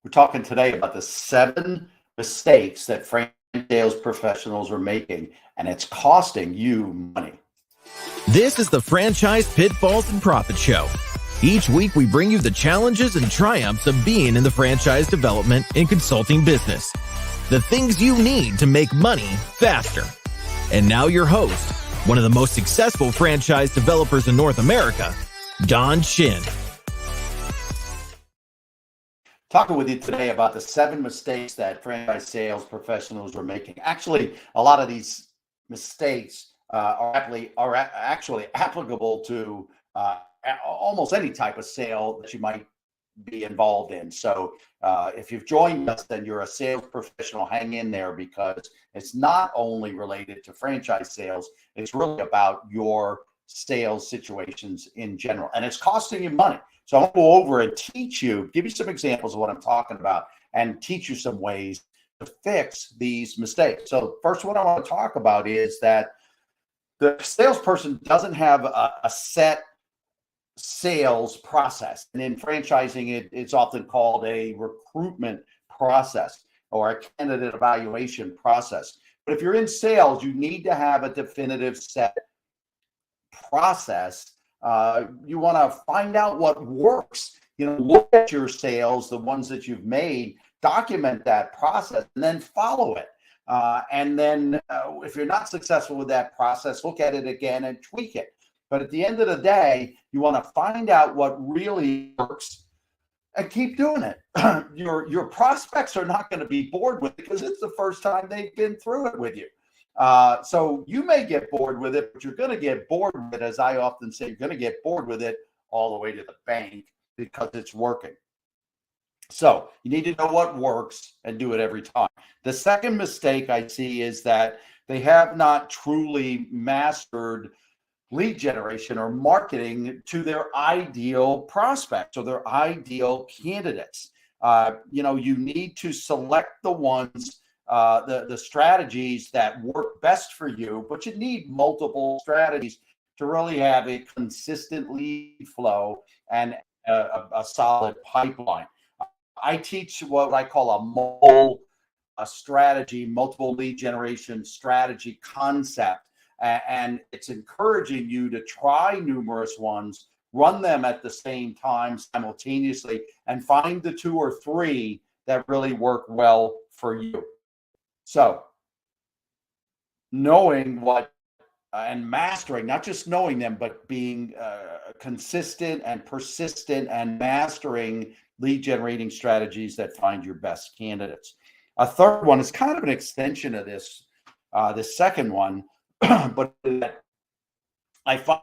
We're talking today about the 7 mistakes that franchise sales professionals are making, and it's costing you money. This is the Franchise Pitfalls and Profit Show. Each week, we bring you the challenges and triumphs of being in the franchise development and consulting business. The things you need to make money faster. And now your host, one of the most successful franchise developers in North America, Don Shin. Talking with you today about the 7 mistakes that franchise sales professionals are making. Actually, a lot of these mistakes are actually applicable to almost any type of sale that you might be involved in. So if you've joined us, then you're a sales professional. Hang in there, because it's not only related to franchise sales, it's really about your sales situations in general, and it's costing you money. So I'm going to go over and teach you, give you some examples of what I'm talking about, and teach you some ways to fix these mistakes. So first one I want to talk about is that the salesperson doesn't have a set sales process. And in franchising, it's often called a recruitment process or a candidate evaluation process. But if you're in sales, you need to have a definitive set process. You want to find out what works. Look at your sales, the ones that you've made, document that process, and then follow it. And then if you're not successful with that process, look at it again and tweak it. But at the end of the day, you want to find out what really works and keep doing it. Your prospects are not going to be bored with it because it's the first time they've been through it with you. So you may get bored with it, but you're going to get bored with it. As I often say, you're going to get bored with it all the way to the bank because it's working. So you need to know what works and do it every time. The second mistake I see is that they have not truly mastered lead generation or marketing to their ideal prospects or their ideal candidates. You need to select the ones, the strategies that work best for you, but you need multiple strategies to really have a consistent lead flow and a solid pipeline. I teach what I call a strategy, multiple lead generation strategy concept. And it's encouraging you to try numerous ones, run them at the same time simultaneously, and find the 2 or 3 that really work well for you. So knowing what and mastering, not just knowing them, but being consistent and persistent and mastering lead generating strategies that find your best candidates. A third one is kind of an extension of this second one. But I find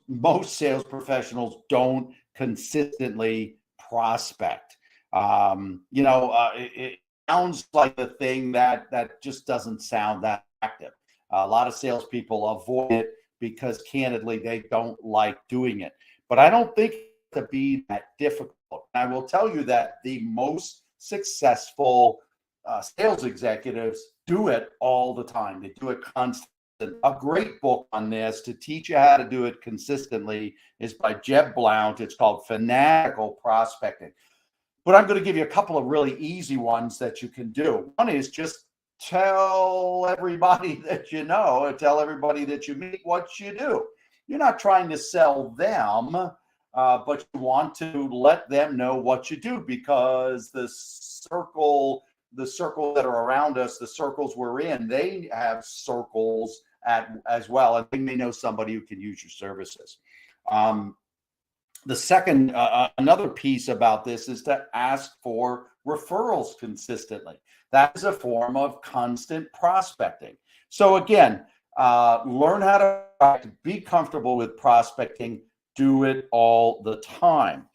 most sales professionals don't consistently prospect. It sounds like the thing that just doesn't sound that active. A lot of salespeople avoid it because, candidly, they don't like doing it. But I don't think it to be that difficult. I will tell you that the most successful sales executives do it all the time. They do it constantly. A great book on this to teach you how to do it consistently is by Jeb Blount. It's called Fanatical Prospecting. But I'm going to give you a couple of really easy ones that you can do. One is just tell everybody that you know, tell everybody that you meet what you do. You're not trying to sell them, but you want to let them know what you do, because the circle that are around us, the circles we're in, they have circles as well, and they may know somebody who can use your services. The second, another piece about this is to ask for referrals consistently. That is a form of constant prospecting. So again, learn how to be comfortable with prospecting. Do it all the time.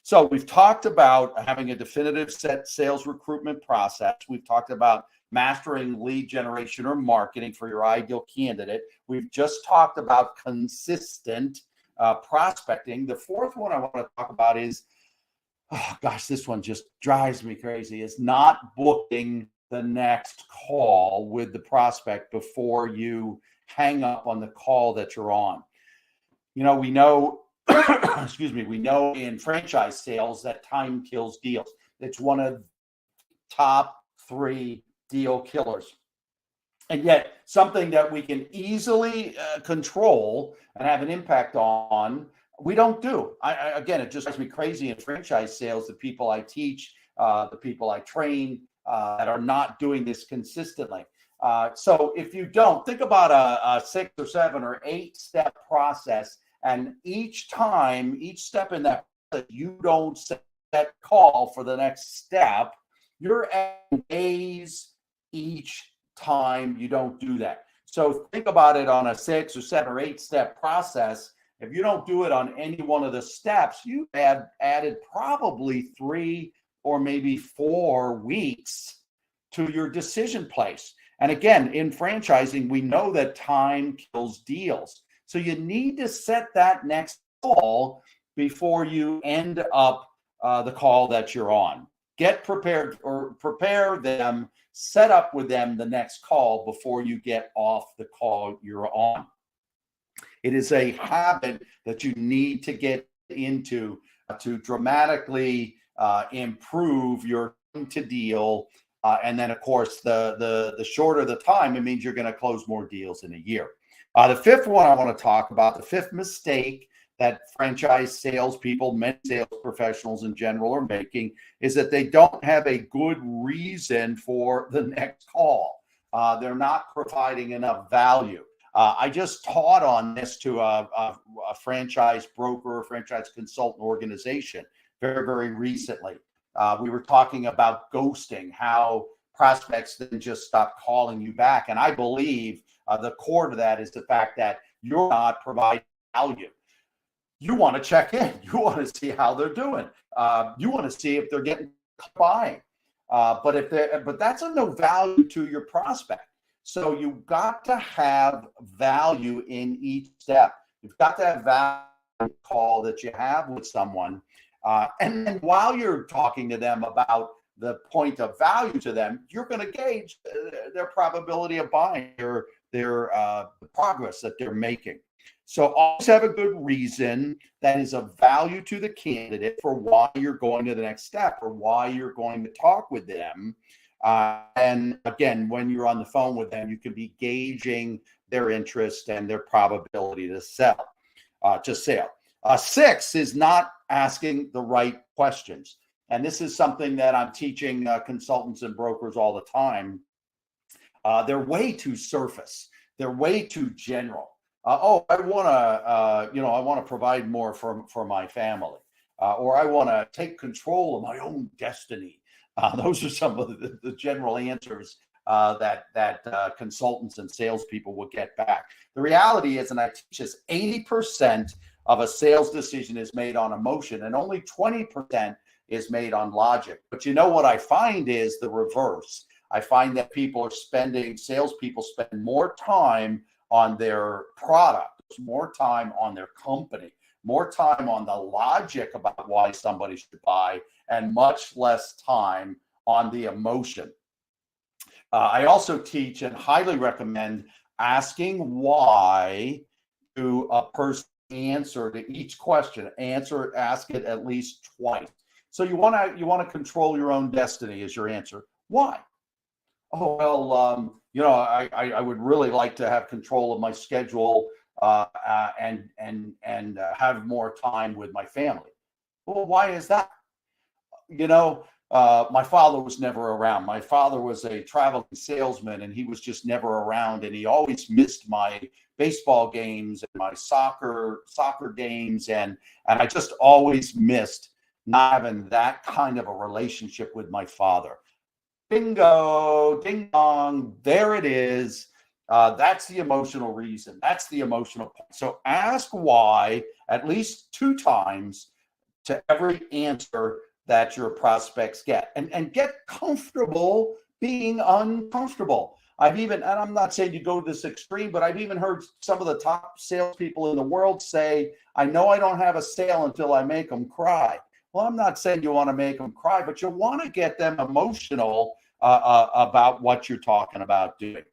So we've talked about having a definitive set sales recruitment process. We've talked about mastering lead generation or marketing for your ideal candidate. We've just talked about consistent prospecting. The fourth one I want to talk about is, oh gosh, this one just drives me crazy, is not booking the next call with the prospect before you hang up on the call that you're on. We know excuse me, we know in franchise sales that time kills deals. It's one of the top 3 deal killers. And yet something that we can easily control and have an impact on, we don't do. Again, it just drives me crazy in franchise sales, the people I teach, the people I train that are not doing this consistently. So if you don't, think about a 6 or 7 or 8 step process, and each step in that you don't set that call for the next step, you're adding days each time you don't do that. So think about it on a 6 or 7 or 8 step process. If you don't do it on any one of the steps, you added probably 3 or maybe 4 weeks to your decision place. And again, in franchising, we know that time kills deals. So you need to set that next call before you end up the call that you're on. Get prepared, or prepare them, set up with them the next call before you get off the call you're on. It is a habit that you need to get into to dramatically improve your time to deal. And then, of course, the shorter the time, it means you're going to close more deals in a year. The fifth one I want to talk about, the fifth mistake that franchise salespeople, many sales professionals in general, are making, is that they don't have a good reason for the next call. They're not providing enough value. I just taught on this to a franchise broker, a franchise consultant organization very, very recently. We were talking about ghosting, how prospects then just stop calling you back. And I believe the core to that is the fact that you're not providing value. You want to check in. You want to see how they're doing. You want to see if they're getting buying. But that's of no value to your prospect. So you've got to have value in each step. You've got to have value call that you have with someone. And then while you're talking to them about the point of value to them, you're going to gauge their probability of buying, their progress that they're making. So always have a good reason that is of value to the candidate for why you're going to the next step or why you're going to talk with them. And again, when you're on the phone with them, you can be gauging their interest and their probability to sell. 6 is not asking the right questions. And this is something that I'm teaching consultants and brokers all the time. They're way too surface. They're way too general. I want to provide more for my family, or I want to take control of my own destiny. Those are some of the general answers that consultants and salespeople will get back. The reality is, and I teach this, 80% of a sales decision is made on emotion, and only 20% is made on logic. But you know what I find is the reverse. I find that salespeople spend more time on their product, more time on their company, more time on the logic about why somebody should buy, and much less time on the emotion. I also teach and highly recommend asking why to a person answer to each question. Ask it at least twice. So you want to control your own destiny is your answer. Why? Oh, well, I would really like to have control of my schedule and have more time with my family. Well, why is that? My father was never around. My father was a traveling salesman, and he was just never around. And he always missed my baseball games and my soccer games, and I just always missed not having that kind of a relationship with my father. Bingo, ding dong, there it is. That's the emotional reason. That's the emotional point. So ask why at least 2 times to every answer that your prospects get, and get comfortable being uncomfortable. And I'm not saying you go to this extreme, but I've even heard some of the top salespeople in the world say, I know I don't have a sale until I make them cry. Well, I'm not saying you want to make them cry, but you want to get them emotional about what you're talking about doing.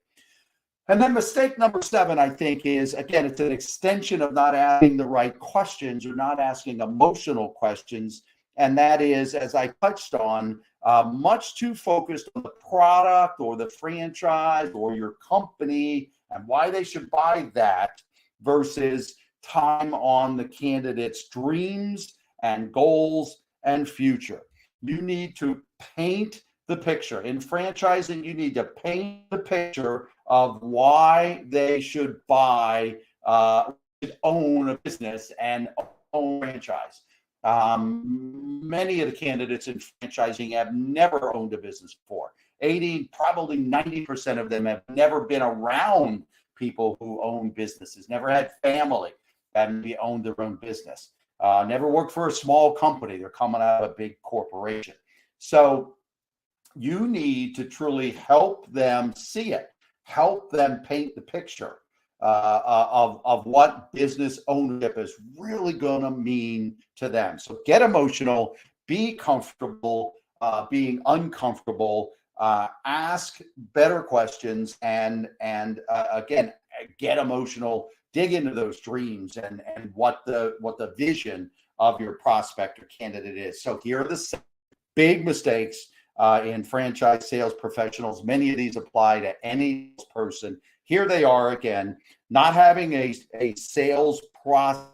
And then mistake number 7, I think, is, again, it's an extension of not asking the right questions or not asking emotional questions, And that is, as I touched on, much too focused on the product or the franchise or your company and why they should buy that versus time on the candidate's dreams and goals and future. You need to paint the picture. In franchising, you need to paint the picture of why they should buy, own a business and own a franchise. Many of the candidates in franchising have never owned a business before. 80, probably 90% of them have never been around people who own businesses, never had family that maybe owned their own business, never worked for a small company. They're coming out of a big corporation. So you need to truly help them see it, help them paint the picture of what business ownership is really going to mean to them. So get emotional, be comfortable being uncomfortable, ask better questions, and again, get emotional, dig into those dreams and what the vision of your prospect or candidate is. So here are the big mistakes in franchise sales professionals. Many of these apply to any person. Here they are again: not having a sales process.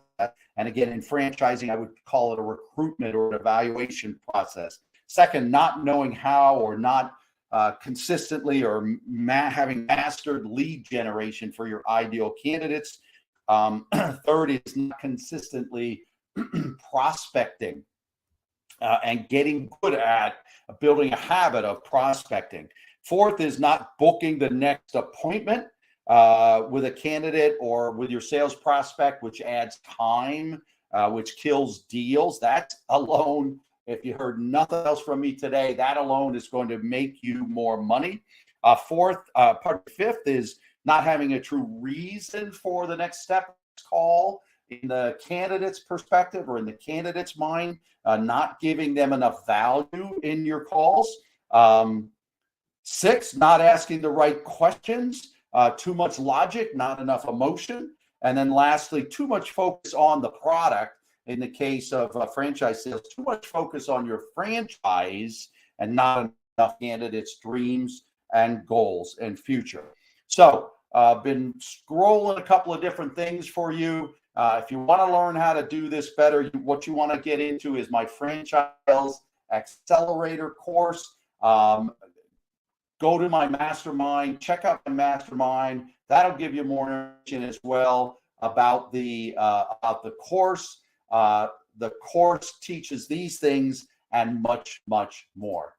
And again, in franchising, I would call it a recruitment or an evaluation process. Second, not knowing how or not consistently or having mastered lead generation for your ideal candidates. Third is not consistently prospecting and getting good at building a habit of prospecting. Fourth is not booking the next appointment with a candidate or with your sales prospect, which adds time, which kills deals. That alone, if you heard nothing else from me today, that alone is going to make you more money. Fifth is not having a true reason for the next step call in the candidate's perspective or in the candidate's mind, not giving them enough value in your calls. Six, not asking the right questions, too much logic, not enough emotion. And then lastly, too much focus on the product. In the case of franchise sales, too much focus on your franchise and not enough candidates' dreams and goals and future. So I've been scrolling a couple of different things for you. If you want to learn how to do this better, what you want to get into is my Franchise Accelerator course. Go to my mastermind, check out my mastermind. That'll give you more information as well about the course. The course teaches these things and much, much more.